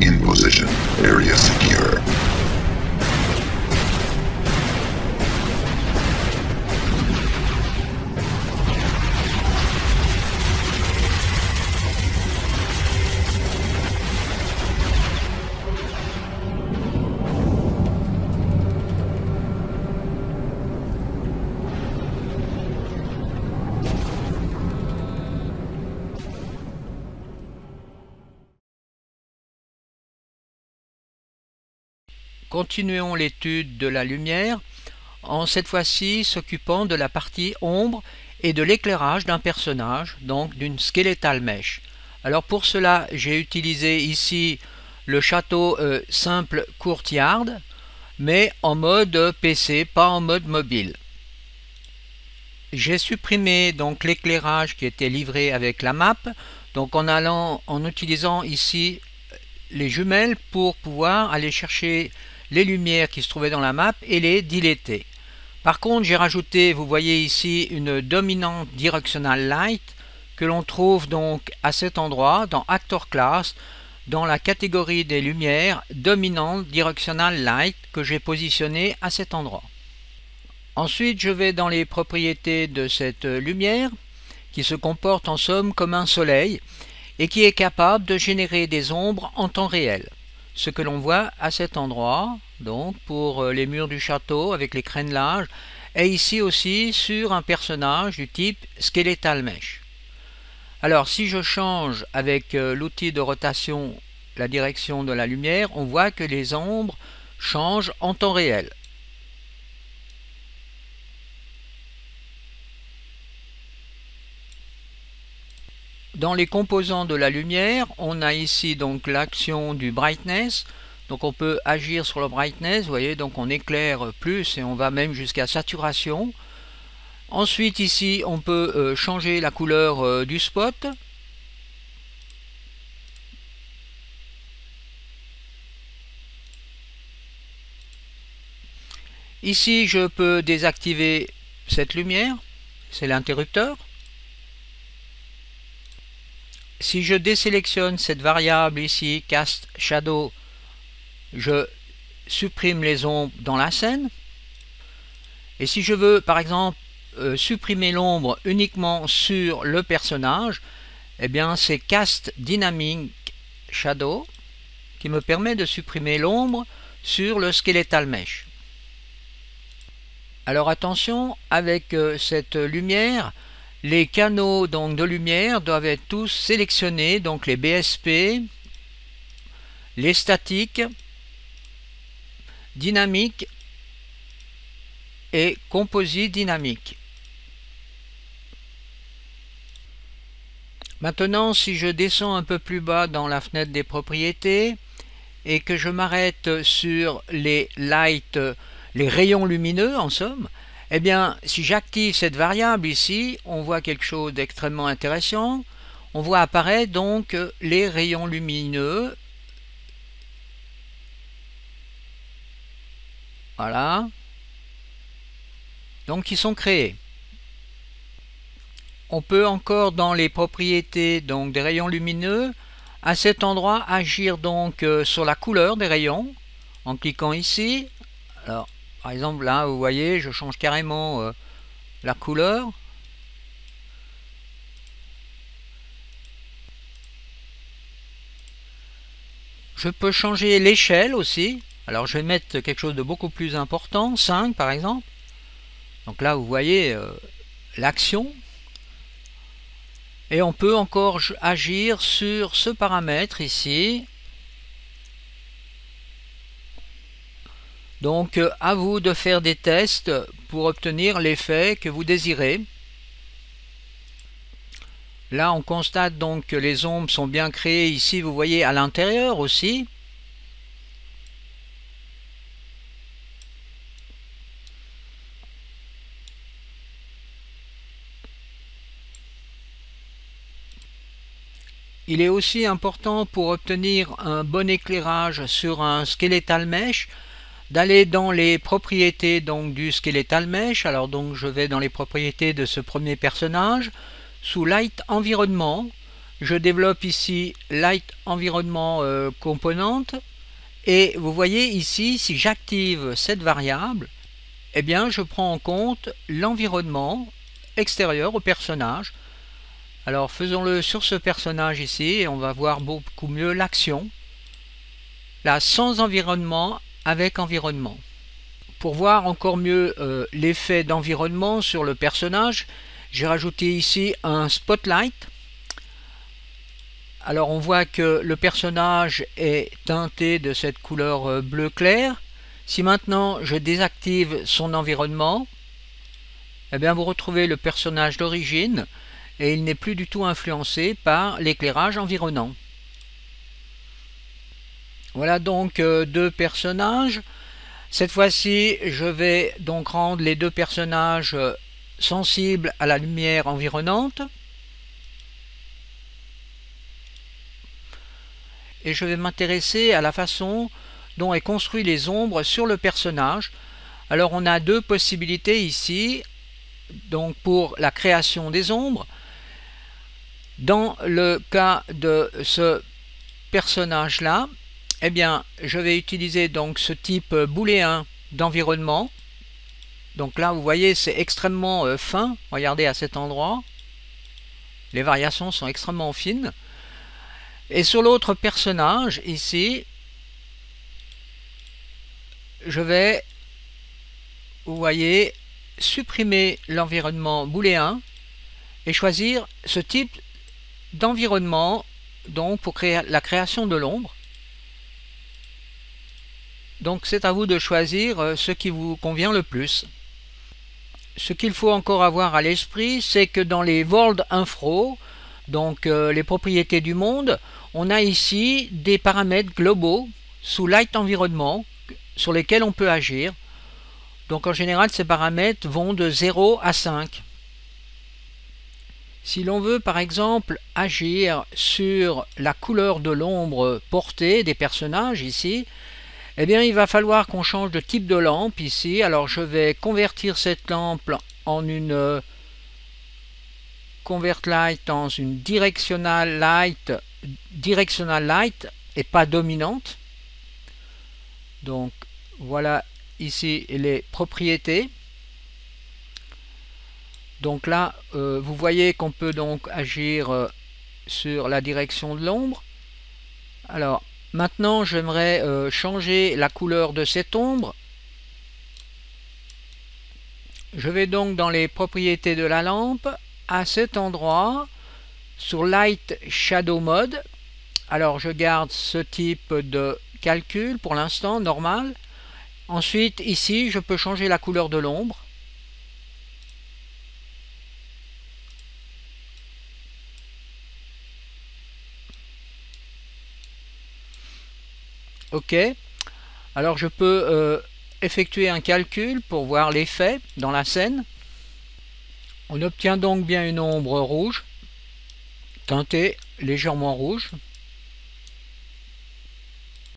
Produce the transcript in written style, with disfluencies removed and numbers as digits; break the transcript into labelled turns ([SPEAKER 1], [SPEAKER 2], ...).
[SPEAKER 1] in position. Area secure.
[SPEAKER 2] Continuons l'étude de la lumière, en cette fois-ci s'occupant de la partie ombre et de l'éclairage d'un personnage, donc d'une skeletal mesh. Alors pour cela, j'ai utilisé ici le château simple courtyard, mais en mode PC, pas en mode mobile. J'ai supprimé donc l'éclairage qui était livré avec la map, donc en utilisant ici les jumelles pour pouvoir aller chercher les lumières qui se trouvaient dans la map et les dilater. Par contre, j'ai rajouté, vous voyez ici, une dominante directional light que l'on trouve donc à cet endroit dans Actor Class, dans la catégorie des lumières dominante directional light que j'ai positionné à cet endroit. Ensuite, je vais dans les propriétés de cette lumière qui se comporte en somme comme un soleil et qui est capable de générer des ombres en temps réel. Ce que l'on voit à cet endroit, donc pour les murs du château avec les crénelages, et ici aussi sur un personnage du type Skeletal Mesh. Alors si je change avec l'outil de rotation la direction de la lumière, on voit que les ombres changent en temps réel. Dans les composants de la lumière, on a ici donc l'action du brightness. Donc on peut agir sur le brightness, vous voyez, donc on éclaire plus et on va même jusqu'à saturation. Ensuite ici, on peut changer la couleur du spot. Ici, je peux désactiver cette lumière, c'est l'interrupteur. Si je désélectionne cette variable ici, Cast Shadow, je supprime les ombres dans la scène. Et si je veux, par exemple, supprimer l'ombre uniquement sur le personnage, eh bien c'est Cast Dynamic Shadow qui me permet de supprimer l'ombre sur le Skeletal Mesh. Alors attention, avec cette lumière, les canaux donc de lumière doivent être tous sélectionnés, donc les BSP, les statiques, dynamiques et composite dynamique. Maintenant, si je descends un peu plus bas dans la fenêtre des propriétés et que je m'arrête sur les light, les rayons lumineux en somme, eh bien, si j'active cette variable ici, on voit quelque chose d'extrêmement intéressant. On voit apparaître donc les rayons lumineux. Voilà. Donc, ils sont créés. On peut encore dans les propriétés donc des rayons lumineux, à cet endroit agir donc sur la couleur des rayons en cliquant ici. Alors, par exemple, là, vous voyez, je change carrément la couleur. Je peux changer l'échelle aussi. Alors, je vais mettre quelque chose de beaucoup plus important, 5 par exemple. Donc là, vous voyez l'action. Et on peut encore agir sur ce paramètre ici. Donc à vous de faire des tests pour obtenir l'effet que vous désirez. Là on constate donc que les ombres sont bien créées ici, vous voyez à l'intérieur aussi. Il est aussi important pour obtenir un bon éclairage sur un skeletal mesh d'aller dans les propriétés donc du skeletal mesh. Alors donc je vais dans les propriétés de ce premier personnage sous light environnement. je développe ici Light Environment Component, et vous voyez ici, si j'active cette variable, eh bien je prends en compte l'environnement extérieur au personnage. Alors faisons-le sur ce personnage ici et on va voir beaucoup mieux l'action. Là, sans environnement, avec environnement. Pour voir encore mieux l'effet d'environnement sur le personnage, j'ai rajouté ici un spotlight. Alors on voit que le personnage est teinté de cette couleur bleu clair. Si maintenant je désactive son environnement, eh bien vous retrouvez le personnage d'origine et il n'est plus du tout influencé par l'éclairage environnant. Voilà donc deux personnages. Cette fois-ci, je vais donc rendre les deux personnages sensibles à la lumière environnante. Et je vais m'intéresser à la façon dont est construit les ombres sur le personnage. Alors on a deux possibilités ici, donc pour la création des ombres. Dans le cas de ce personnage-là, eh bien, je vais utiliser donc ce type booléen d'environnement. Donc là, vous voyez, c'est extrêmement fin. Regardez à cet endroit. Les variations sont extrêmement fines. Et sur l'autre personnage, ici, je vais, vous voyez, supprimer l'environnement booléen et choisir ce type d'environnement donc pour créer la création de l'ombre. Donc c'est à vous de choisir ce qui vous convient le plus. Ce qu'il faut encore avoir à l'esprit, c'est que dans les World Info, donc les propriétés du monde, on a ici des paramètres globaux sous Light Environment sur lesquels on peut agir. Donc en général, ces paramètres vont de 0 à 5. Si l'on veut par exemple agir sur la couleur de l'ombre portée des personnages ici, eh bien il va falloir qu'on change de type de lampe ici. Alors je vais convertir cette lampe en une Convert Light en une Directional Light et pas dominante. Donc voilà ici les propriétés. Donc là vous voyez qu'on peut donc agir sur la direction de l'ombre. Alors maintenant j'aimerais changer la couleur de cette ombre. Je vais donc dans les propriétés de la lampe, à cet endroit, sur Light Shadow Mode. Alors je garde ce type de calcul pour l'instant, normal. Ensuite ici je peux changer la couleur de l'ombre. Ok, alors je peux effectuer un calcul pour voir l'effet dans la scène. On obtient donc bien une ombre rouge, teintée légèrement rouge.